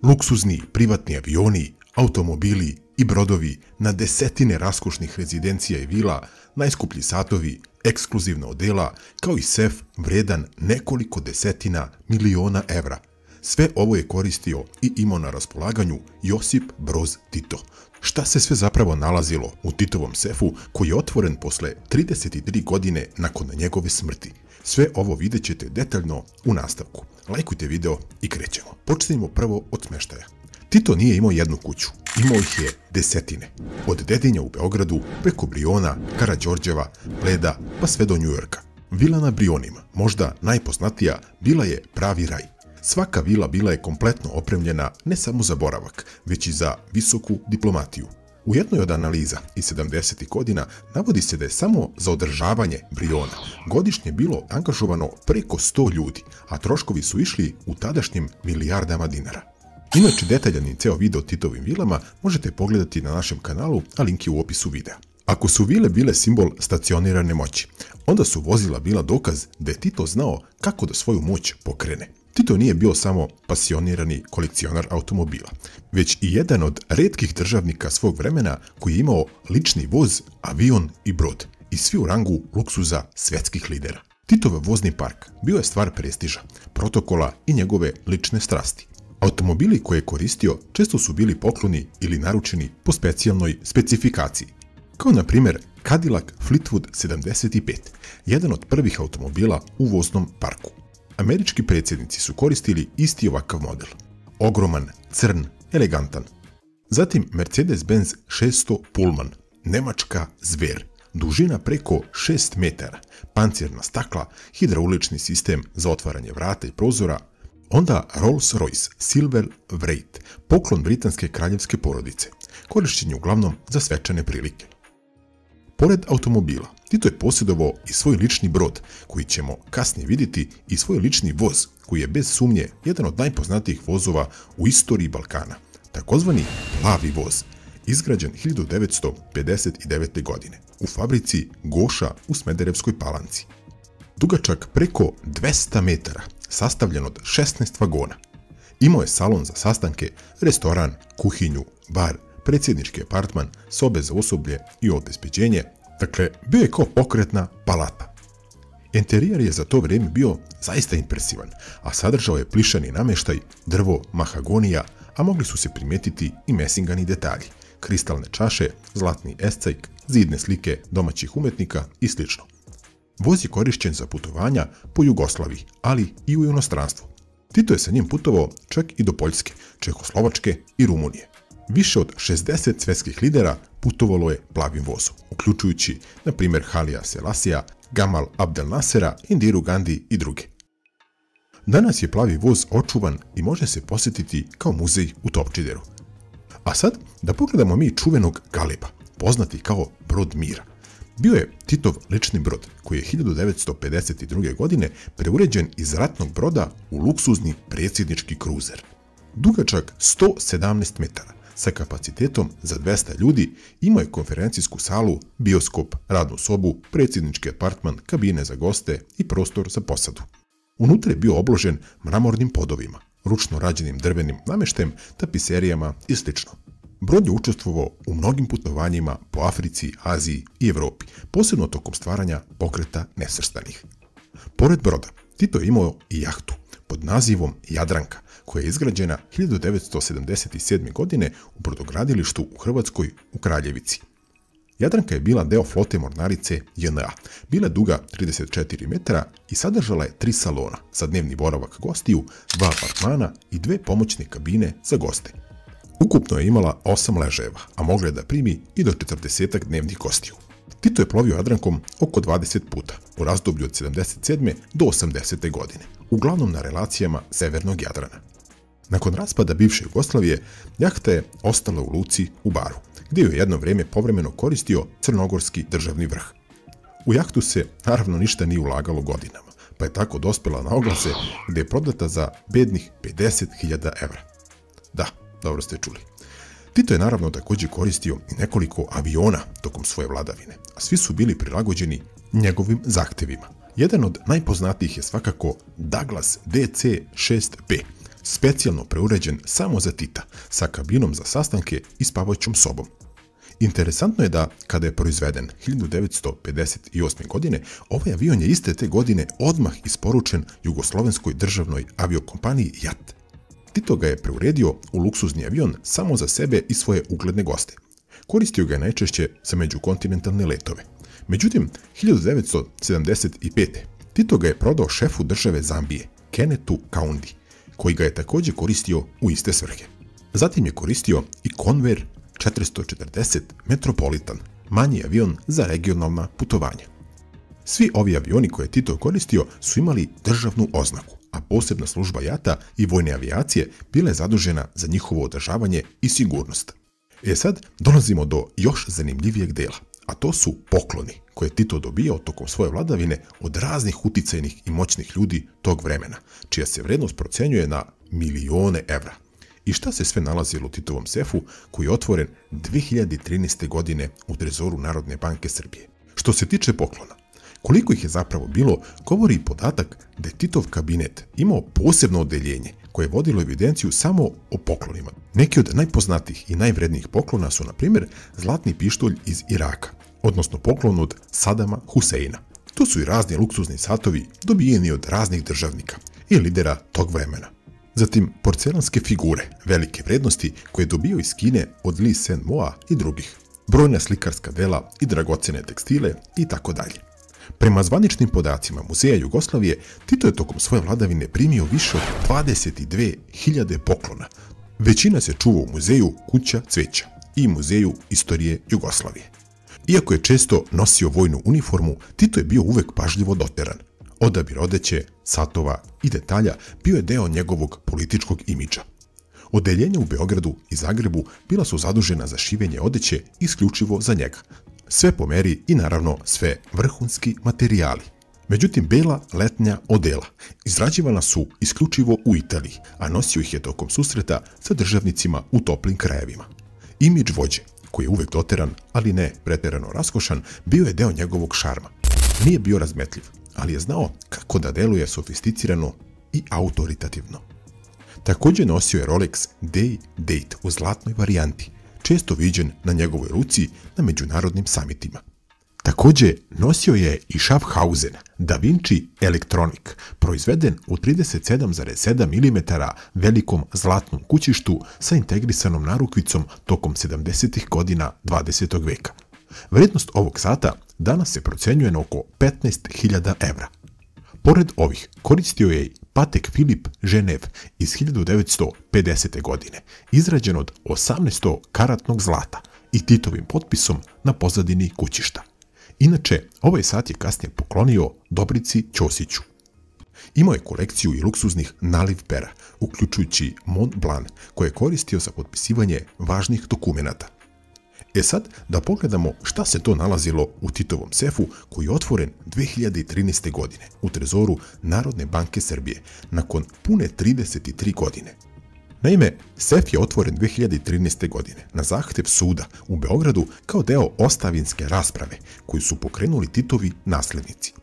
Luksuzni privatni avioni, automobili i brodovi na desetine raskošnih rezidencija i vila, najskuplji satovi, ekskluzivna odela, kao i sef vredan nekoliko desetina miliona evra. Sve ovo je koristio i imao na raspolaganju Josip Broz Tito. Šta se sve zapravo nalazilo u Titovom sefu koji je otvoren posle 33 godine nakon njegove smrti? Sve ovo vidjet ćete detaljno u nastavku. Lajkujte video i krećemo. Počnimo prvo od smeštaja. Tito nije imao jednu kuću, imao ih je desetine. Od Dedinja u Beogradu, preko Briona, Karađorđeva, Bleda, pa sve do Njujorka. Vila na Brionima, možda najpoznatija, bila je pravi raj. Svaka vila bila je kompletno opremljena ne samo za boravak, već i za visoku diplomatiju. U jednoj od analiza iz 70. godina navodi se da je samo za održavanje Briona godišnje bilo angažovano preko 100 ljudi, a troškovi su išli u tadašnjim milijardama dinara. Inače, detaljan i ceo video o Titovim vilama možete pogledati na našem kanalu, a link je u opisu videa. Ako su vile bile simbol stacionirane moći, onda su vozila bila dokaz da je Tito znao kako da svoju moć pokrene. Tito nije bio samo pasionirani kolekcionar automobila, već i jedan od retkih državnika svog vremena koji je imao lični voz, avion i brod, i svi u rangu luksuza svetskih lidera. Titov vozni park bio je stvar prestiža, protokola i njegove lične strasti. Automobili koje je koristio često su bili pokloni ili naručeni po specijalnoj specifikaciji, kao na primjer Cadillac Fleetwood 75, jedan od prvih automobila u voznom parku. Američki predsjednici su koristili isti ovakav model. Ogroman, crn, elegantan. Zatim Mercedes-Benz 600 Pullman, nemačka zver, dužina preko 6 metara, pancirna stakla, hidraulični sistem za otvaranje vrata i prozora. Onda Rolls-Royce Silver Wraith, poklon britanske kraljevske porodice, korišćen je uglavnom za svečane prilike. Pored automobila, Tito je posjedovao i svoj lični brod, koji ćemo kasnije vidjeti, i svoj lični voz, koji je bez sumnje jedan od najpoznatijih vozova u istoriji Balkana, takozvani plavi voz, izgrađen 1959. godine u fabrici Goša u Smederevskoj Palanci. Dugačak preko 200 metara, sastavljen od 16 vagona. Imao je salon za sastanke, restoran, kuhinju, bar, predsjednički apartman, sobe za osoblje i obezbeđenje. Dakle, bio je kao pokretna palata. Interijer je za to vrijeme bio zaista impresivan, a sadržao je plišani namještaj, drvo, mahagonija, a mogli su se primijetiti i mesingani detalji, kristalne čaše, zlatni escajk, zidne slike domaćih umetnika i sl. Voz je korišćen za putovanja po Jugoslaviji, ali i u inostranstvu. Tito je sa njim putovao čak i do Poljske, Čehoslovačke i Rumunije. Više od 60 svjetskih lidera putovalo je plavim vozom, uključujući, na primjer, Halija Selasija, Gamal Abdel Nasera, Indiru Gandhi i druge. Danas je plavi voz očuvan i može se posjetiti kao muzej u Topčideru. A sad da pogledamo mi čuvenog Galeba, poznati kao brod mira. Bio je Titov lični brod koji je 1952. godine preuređen iz ratnog broda u luksuzni predsjednički kruzer. Dugačak 117 metara, sa kapacitetom za 200 ljudi, imao je konferencijsku salu, bioskop, radnu sobu, predsjednički apartman, kabine za goste i prostor za posadu. Unutra je bio obložen mramornim podovima, ručno rađenim drvenim namještajem, tapiserijama i sl. Brod je učestvovao u mnogim putovanjima po Africi, Aziji i Evropi, posebno tokom stvaranja pokreta nesvrstanih. Pored broda, Tito je imao i jahtu pod nazivom Jadranka, koja je izgrađena 1977. godine u brodogradilištu u Hrvatskoj u Kraljevici. Jadranka je bila deo flote mornarice JNA, bila duga 34 metara i sadržala je 3 salona za dnevni boravak gostiju, 2 apartmana i 2 pomoćne kabine za goste. Ukupno je imala 8 ležajeva, a mogla je da primi i do 40 dnevnih gostiju. Tito je plovio Jadrankom oko 20 puta u razdoblju od 77. do 80. godine, uglavnom na relacijama severnog Jadrana. Nakon raspada bivše Jugoslavije, jahta je ostala u luci u Baru, gdje ju je jedno vrijeme povremeno koristio Crnogorski državni vrh. U jahtu se naravno ništa nije ulagalo godinama, pa je tako dospjela na oglase gdje je prodata za bednih 50.000 evra. Da, dobro ste čuli. Tito je naravno također koristio i nekoliko aviona tokom svoje vladavine, a svi su bili prilagođeni njegovim zahtjevima. Jedan od najpoznatijih je svakako Douglas DC-6B, specijalno preuređen samo za Tita, sa kabinom za sastanke i spavaćom sobom. Interesantno je da, kada je proizveden 1958. godine, ovaj avion je iste te godine odmah isporučen Jugoslovenskoj državnoj aviokompaniji JAT. Tito ga je preuredio u luksuzni avion samo za sebe i svoje ugledne goste. Koristio ga je najčešće za međukontinentalne letove. Međutim, 1975. Tito ga je prodao šefu države Zambije, Kenetu Kaundi, koji ga je također koristio u iste svrhe. Zatim je koristio i Convair 440 Metropolitan, manji avion za regionalna putovanja. Svi ovi avioni koje je Tito koristio su imali državnu oznaku, a posebna služba JAT-a i vojne avijacije bila je zadužena za njihovo održavanje i sigurnost. Sad dolazimo do još zanimljivijeg dela, a to su pokloni koje je Tito dobijao tokom svoje vladavine od raznih uticajnih i moćnih ljudi tog vremena, čija se vrednost procenjuje na milione evra. I šta se sve nalazilo u Titovom sefu koji je otvoren 2013. godine u trezoru Narodne banke Srbije. Što se tiče poklona, koliko ih je zapravo bilo, govori i podatak da je Titov kabinet imao posebno odeljenje koje je vodilo evidenciju samo o poklonima. Neki od najpoznatijih i najvrednijih poklona su, na primjer, zlatni pištolj iz Iraka, odnosno poklon od Sadama Huseina. Tu su i razni luksuzni satovi dobijeni od raznih državnika i lidera tog vremena. Zatim, porcelanske figure velike vrednosti koje je dobio iz Kine od Li Sen Moa i drugih, brojna slikarska dela i dragocene tekstile itd. Prema zvaničnim podacima Muzeja Jugoslavije, Tito je tokom svoje vladavine primio više od 22.000 poklona. Većina se čuva u muzeju Kuća cveća i muzeju istorije Jugoslavije. Iako je često nosio vojnu uniformu, Tito je bio uvek pažljivo doteran. Odabir odeće, satova i detalja bio je deo njegovog političkog imidža. Odeljenja u Beogradu i Zagrebu bila su zadužena za šivenje odeće isključivo za njega. Sve po meri i naravno sve vrhunski materijali. Međutim, bela letnja odela izrađivana su isključivo u Italiji, a nosio ih je tokom susreta sa državnicima u toplim krajevima. Imidž vođe, koji je uvek doteran, ali ne preterano raskošan, bio je deo njegovog šarma. Nije bio razmetljiv, ali je znao kako da deluje sofisticirano i autoritativno. Također nosio je Rolex Day-Date u zlatnoj varijanti, često viđen na njegovoj ruci na međunarodnim samitima. Također nosio je i Schaffhausen Da Vinci Electronic, proizveden u 37,7 mm velikom zlatnom kućištu sa integrisanom narukvicom tokom 70. godina 20. veka. Vrednost ovog sata danas se procenjuje na oko 15.000 evra. Pored ovih, koristio je i Patek Philippe Genève iz 1950. godine, izrađen od 18-karatnog zlata i Titovim potpisom na pozadini kućišta. Inače, ovaj sat je kasnije poklonio Dobrici Ćosiću. Imao je kolekciju i luksuznih naliv pera, uključujući Mont Blanc, koje je koristio za potpisivanje važnih dokumenata. Sad da pogledamo šta se to nalazilo u Titovom sefu koji je otvoren 2013. godine u trezoru Narodne banke Srbije nakon pune 33 godine. Naime, sef je otvoren 2013. godine na zahtev suda u Beogradu kao deo ostavinske rasprave koju su pokrenuli Titovi naslednici.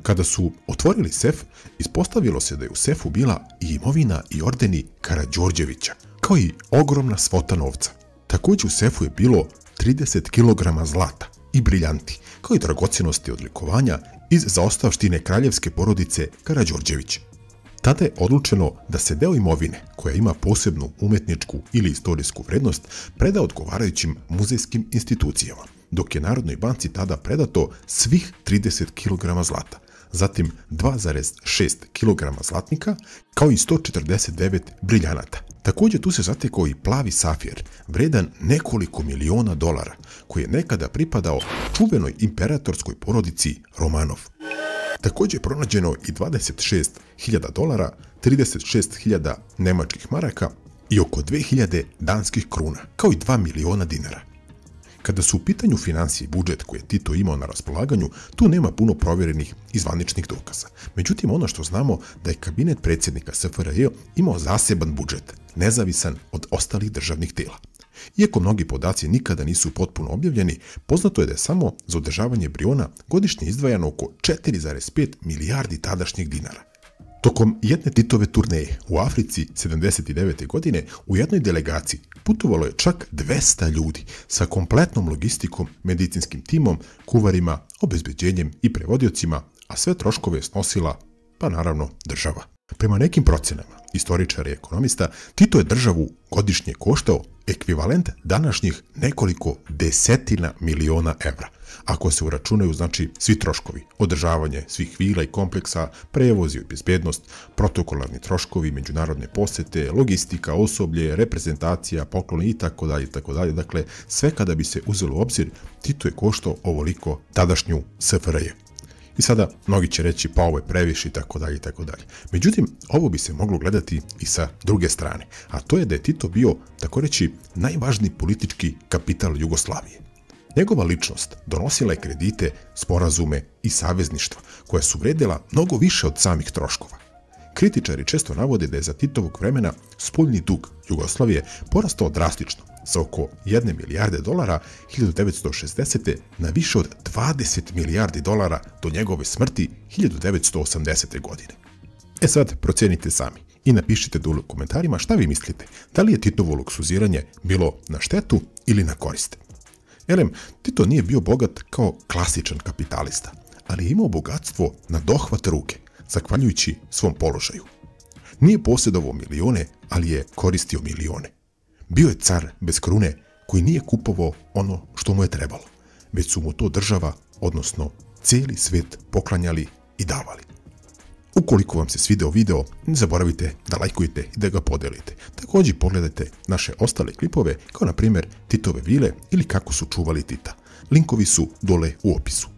Kada su otvorili sef, ispostavilo se da je u sefu bila i imovina i ordeni Karađorđevića, kao i ogromna svota novca. Također u sefu je bilo 30 kg zlata i briljanti, kao i dragocenosti odlikovanja iz zaostavštine kraljevske porodice Karađorđević. Tada je odlučeno da se deo imovine, koja ima posebnu umetničku ili istorijsku vrednost, preda odgovarajućim muzejskim institucijama, dok je Narodnoj banci tada predato svih 30 kg zlata, zatim 2,6 kg zlatnika, kao i 149 briljanata. Također tu se zatekao i plavi safir, vredan nekoliko miliona dolara, koji je nekada pripadao čuvenoj imperatorskoj porodici Romanov. Također je pronađeno i 26.000 dolara, 36.000 nemačkih maraka i oko 2.000 danskih kruna, kao i 2 miliona dinara. Kada su u pitanju financije i budžet koje je Tito imao na raspolaganju, tu nema puno provjerenih i zvaničnih dokaza. Međutim, ono što znamo da je kabinet predsjednika SFRJ imao zaseban budžet, nezavisan od ostalih državnih tela. Iako mnogi podaci nikada nisu potpuno objavljeni, poznato je da je samo za održavanje Briona godišnje izdvajano oko 4,5 milijardi tadašnjih dinara. Tokom jedne Titove turneje u Africi 79. godine u jednoj delegaciji putovalo je čak 200 ljudi sa kompletnom logistikom, medicinskim timom, kuvarima, obezbeđenjem i prevodiocima, a sve troškove je snosila, pa naravno, država. Prema nekim procenama, istoričara i ekonomista, Tito je državu godišnje koštao ekvivalent današnjih nekoliko desetina miliona evra. Ako se uračunaju, znači, svi troškovi, održavanje svih vila i kompleksa, prevoz i bezbednost, protokolarni troškovi, međunarodne posete, logistika, osoblje, reprezentacija, pokloni itd. Dakle, sve kada bi se uzelo u obzir, Tito je koštao ovoliko tadašnju SFRJ. I sada mnogi će reći pa ovo je previše i tako dalje. Međutim, ovo bi se moglo gledati i sa druge strane, a to je da je Tito bio, tako reći, najvažniji politički kapital Jugoslavije. Njegova ličnost donosila je kredite, sporazume i savezništva koja su vredela mnogo više od samih troškova. Kritičari često navode da je za Titovog vremena spoljni dug Jugoslavije porastao drastično sa oko 1 milijarde dolara 1960. na više od 20 milijardi dolara do njegove smrti 1980. godine. E sad, procenite sami i napišite dole u komentarima šta vi mislite, da li je Titovo luksuziranje bilo na štetu ili na korist. Elem, Tito nije bio bogat kao klasičan kapitalista, ali je imao bogatstvo na dohvat ruke, zahvaljujući svom položaju. Nije posjedovao milione, ali je koristio milione. Bio je car bez krune koji nije kupovao ono što mu je trebalo, već su mu to država, odnosno cijeli svijet poklanjali i davali. Ukoliko vam se svideo video, ne zaboravite da lajkujete i da ga podelite. Također pogledajte naše ostale klipove, kao na primjer Titove vile ili kako su čuvali Tita. Linkovi su dole u opisu.